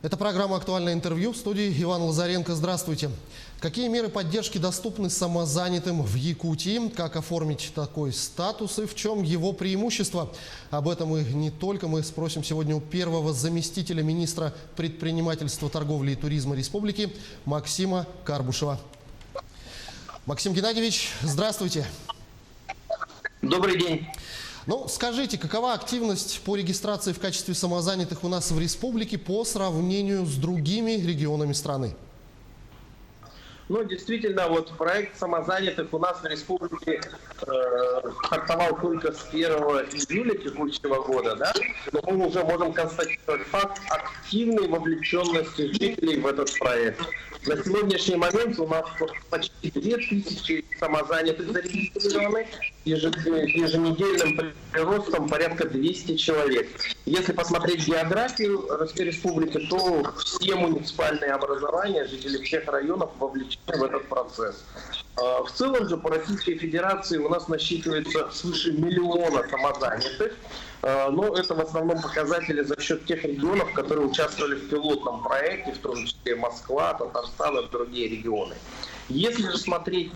Это программа «Актуальное интервью». В студии Иван Лазаренко. Здравствуйте. Какие меры поддержки доступны самозанятым в Якутии? Как оформить такой статус и в чем его преимущество? Об этом и не только мы спросим сегодня у первого заместителя министра предпринимательства, торговли и туризма республики Максима Карбушева. Максим Геннадьевич, здравствуйте. Добрый день. Ну, скажите, какова активность по регистрации в качестве самозанятых у нас в республике по сравнению с другими регионами страны? Ну, действительно, вот проект самозанятых у нас в республике стартовал только с 1 июля текущего года, да? Но мы уже можем констатировать факт активной вовлеченности жителей в этот проект. На сегодняшний момент у нас почти 2000 самозанятых зарегистрированы, еженедельным приростом порядка 200 человек. Если посмотреть географию республики, то все муниципальные образования, жители всех районов вовлечены в этот процесс. В целом же по Российской Федерации у нас насчитывается свыше 1 миллиона самозанятых, но это в основном показатели за счет тех регионов, которые участвовали в пилотном проекте, в том числе Москва, Татарстан и другие регионы. Если же смотреть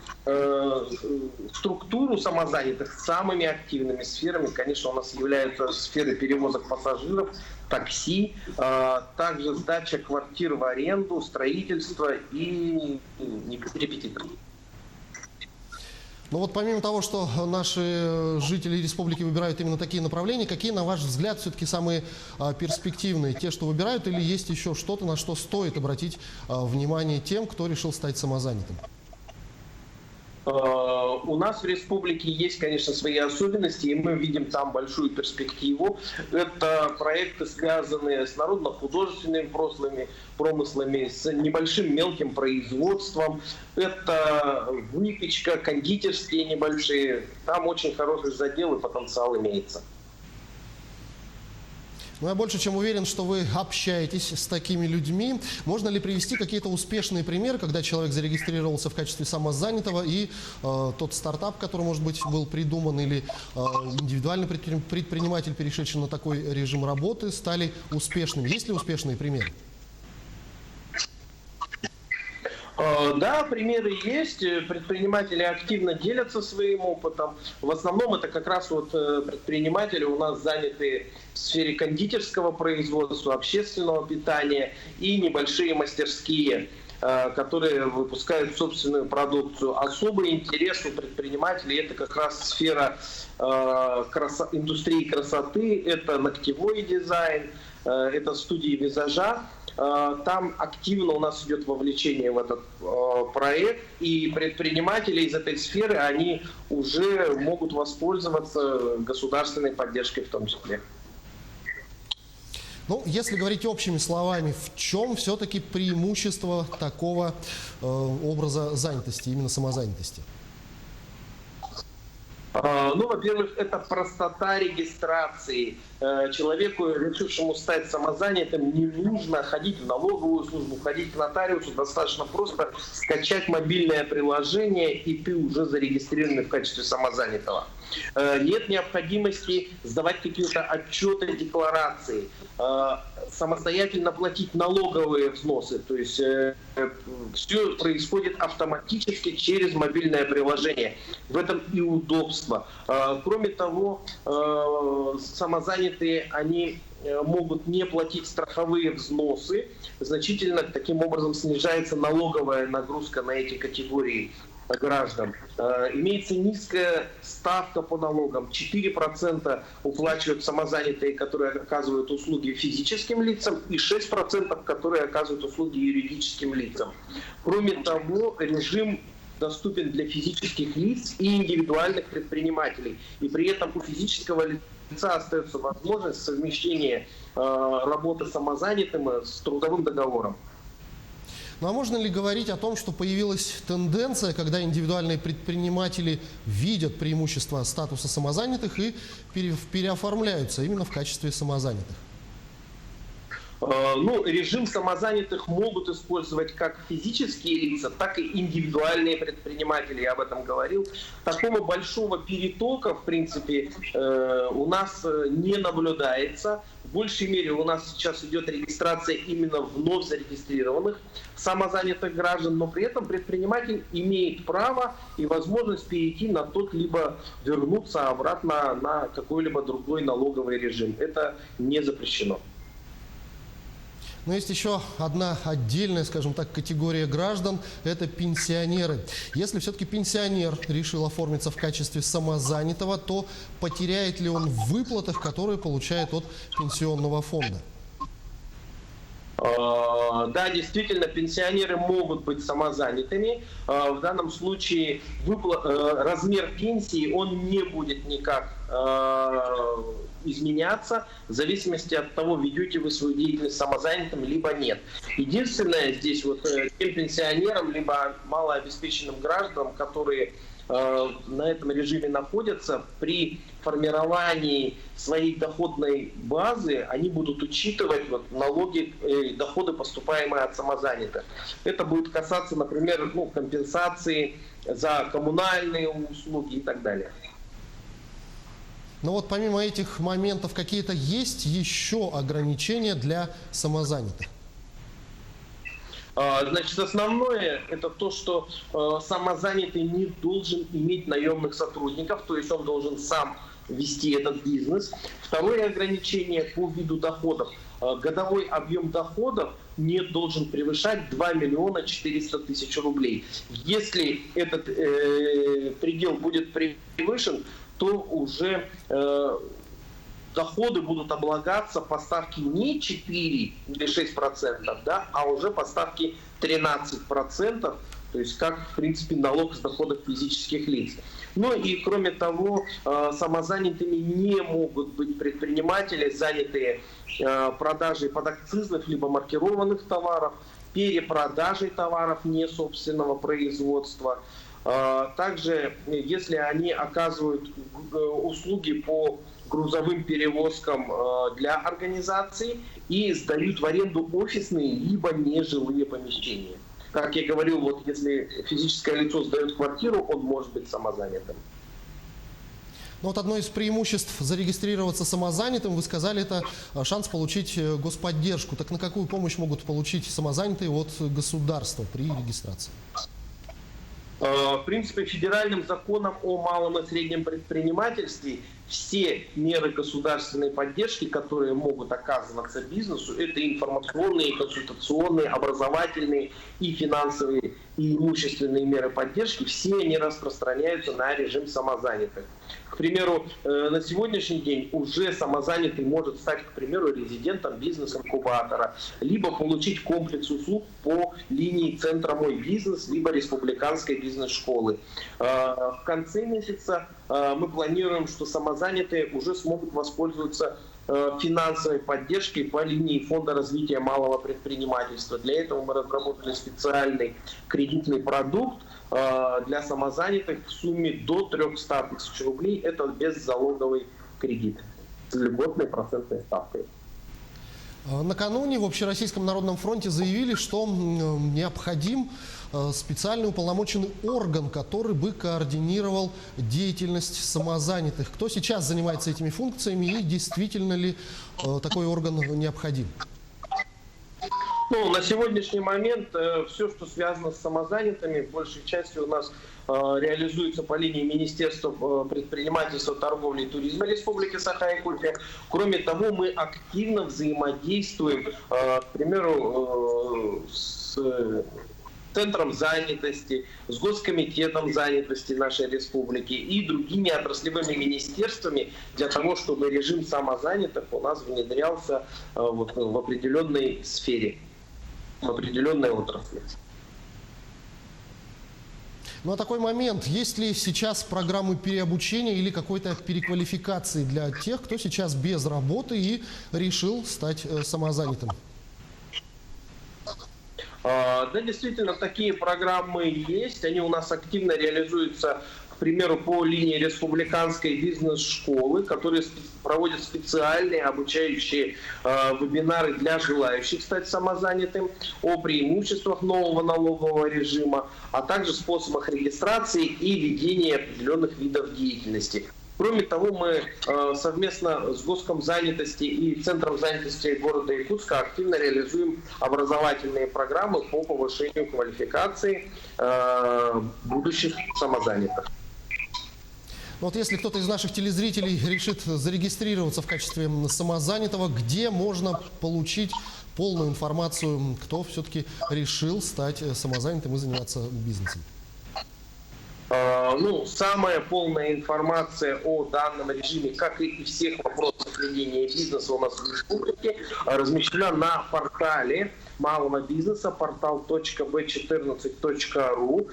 структуру самозанятых, самыми активными сферами, конечно, у нас являются сферы перевозок пассажиров, такси, также сдача квартир в аренду, строительство и репетиторы. Ну вот помимо того, что наши жители республики выбирают именно такие направления, какие, на ваш взгляд, все-таки самые перспективные? Те, что выбирают, или есть еще что-то, на что стоит обратить внимание тем, кто решил стать самозанятым? У нас в республике есть, конечно, свои особенности, и мы видим там большую перспективу. Это проекты, связанные с народно-художественными промыслами, с небольшим мелким производством. Это выпечка, кондитерские небольшие. Там очень хороший задел и потенциал имеется. Ну, я больше чем уверен, что вы общаетесь с такими людьми. Можно ли привести какие-то успешные примеры, когда человек зарегистрировался в качестве самозанятого и тот стартап, который, может быть, был придуман, или индивидуальный предприниматель, перешедший на такой режим работы, стали успешными? Есть ли успешные примеры? Да, примеры есть. Предприниматели активно делятся своим опытом. В основном это как раз вот предприниматели у нас заняты в сфере кондитерского производства, общественного питания и небольшие мастерские, которые выпускают собственную продукцию. Особый интерес у предпринимателей — это как раз сфера индустрии красоты, это ногтевой дизайн, это студии визажа. Там активно у нас идет вовлечение в этот проект, и предприниматели из этой сферы, они уже могут воспользоваться государственной поддержкой в том числе. Ну, если говорить общими словами, в чем все-таки преимущество такого образа занятости, именно самозанятости? Ну, во-первых, это простота регистрации. Человеку, решившему стать самозанятым, не нужно ходить в налоговую службу, ходить к нотариусу. Достаточно просто скачать мобильное приложение, и ты уже зарегистрирован в качестве самозанятого. Нет необходимости сдавать какие-то отчеты, декларации, самостоятельно платить налоговые взносы. То есть все происходит автоматически через мобильное приложение. В этом и удобство. Кроме того, самозанятые, они могут не платить страховые взносы. Значительно таким образом снижается налоговая нагрузка на эти категории граждан. Имеется низкая ставка по налогам. 4% уплачивают самозанятые, которые оказывают услуги физическим лицам, и 6%, которые оказывают услуги юридическим лицам. Кроме того, режим доступен для физических лиц и индивидуальных предпринимателей. И при этом у физического лица остается возможность совмещения работы самозанятым с трудовым договором. Ну а можно ли говорить о том, что появилась тенденция, когда индивидуальные предприниматели видят преимущества статуса самозанятых и переоформляются именно в качестве самозанятых? Ну, режим самозанятых могут использовать как физические лица, так и индивидуальные предприниматели, я об этом говорил. Такого большого перетока, в принципе, у нас не наблюдается. В большей мере у нас сейчас идет регистрация именно вновь зарегистрированных самозанятых граждан, но при этом предприниматель имеет право и возможность перейти на тот, либо вернуться обратно на какой-либо другой налоговый режим. Это не запрещено. Но есть еще одна отдельная, скажем так, категория граждан – это пенсионеры. Если все-таки пенсионер решил оформиться в качестве самозанятого, то потеряет ли он в выплатах, которые получает от пенсионного фонда? Да, действительно, пенсионеры могут быть самозанятыми. В данном случае размер пенсии, он не будет никак изменяться в зависимости от того, ведете вы свою деятельность самозанятым, либо нет. Единственное здесь вот тем пенсионерам, либо малообеспеченным гражданам, которые на этом режиме находятся, при формировании своей доходной базы они будут учитывать вот налоги, доходы, поступаемые от самозанятых. Это будет касаться, например, компенсации за коммунальные услуги и так далее. Но вот помимо этих моментов какие-то есть еще ограничения для самозанятых? Значит, основное это то, что самозанятый не должен иметь наемных сотрудников, то есть он должен сам вести этот бизнес. Второе ограничение по виду доходов. Годовой объем доходов не должен превышать 2 миллиона 400 тысяч рублей. Если этот предел будет превышен, то уже доходы будут облагаться по ставке не 4 или 6%, да, а уже по ставке 13%, то есть как, в принципе, налог с доходов физических лиц. Ну и кроме того, самозанятыми не могут быть предприниматели, занятые продажей подакцизных либо маркированных товаров, перепродажей товаров несобственного производства. Также, если они оказывают услуги по грузовым перевозкам для организаций и сдают в аренду офисные либо нежилые помещения. Как я говорил, вот если физическое лицо сдает квартиру, он может быть самозанятым. Ну вот одно из преимуществ зарегистрироваться самозанятым, вы сказали, это шанс получить господдержку. Так на какую помощь могут получить самозанятые от государства при регистрации? В принципе, федеральным законом о малом и среднем предпринимательстве все меры государственной поддержки, которые могут оказываться бизнесу, это информационные, консультационные, образовательные и финансовые и имущественные меры поддержки, все они распространяются на режим самозанятых. К примеру, на сегодняшний день уже самозанятый может стать, к примеру, резидентом бизнес-инкубатора, либо получить комплекс услуг по линии Центра «Мой бизнес», либо Республиканской бизнес-школы. В конце месяца мы планируем, что самозанятые уже смогут воспользоваться финансовой поддержкой по линии Фонда развития малого предпринимательства. Для этого мы разработали специальный кредитный продукт для самозанятых в сумме до 300 тысяч рублей. Это беззалоговый кредит с льготной процентной ставкой. Накануне в Общероссийском народном фронте заявили, что необходим специальный уполномоченный орган, который бы координировал деятельность самозанятых. Кто сейчас занимается этими функциями и действительно ли такой орган необходим? Ну, на сегодняшний момент все, что связано с самозанятыми, большей частью у нас реализуется по линии Министерства предпринимательства, торговли и туризма Республики Саха-Якутия. Кроме того, мы активно взаимодействуем, к примеру, с Центром занятости, с Госкомитетом занятости нашей республики и другими отраслевыми министерствами для того, чтобы режим самозанятых у нас внедрялся в определенной сфере, в определенной отрасли. Ну а такой момент, есть ли сейчас программы переобучения или какой-то переквалификации для тех, кто сейчас без работы и решил стать самозанятым? Да, действительно, такие программы есть, они у нас активно реализуются, к примеру, по линии республиканской бизнес-школы, которые проводят специальные обучающие вебинары для желающих стать самозанятым, о преимуществах нового налогового режима, а также способах регистрации и ведения определенных видов деятельности. Кроме того, мы совместно с Госкомзанятости и Центром занятости города Якутска активно реализуем образовательные программы по повышению квалификации будущих самозанятых. Вот если кто-то из наших телезрителей решит зарегистрироваться в качестве самозанятого, где можно получить полную информацию, кто все-таки решил стать самозанятым и заниматься бизнесом? Самая полная информация о данном режиме, как и всех вопросах ведения бизнеса у нас в республике, размещена на портале малого бизнеса, portal.b14.ru.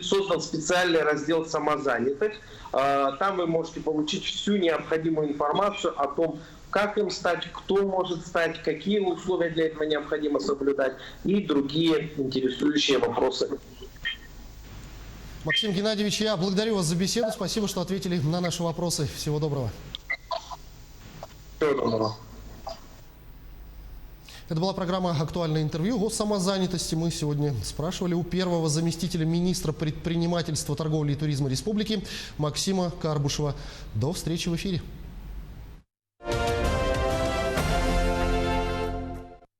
Создан специальный раздел «Самозанятых». Там вы можете получить всю необходимую информацию о том, как им стать, кто может стать, какие условия для этого необходимо соблюдать и другие интересующие вопросы. Максим Геннадьевич, я благодарю вас за беседу. Спасибо, что ответили на наши вопросы. Всего доброго. Всего доброго. Это была программа «Актуальное интервью» о самозанятости. Мы сегодня спрашивали у первого заместителя министра предпринимательства, торговли и туризма республики Максима Карбушева. До встречи в эфире.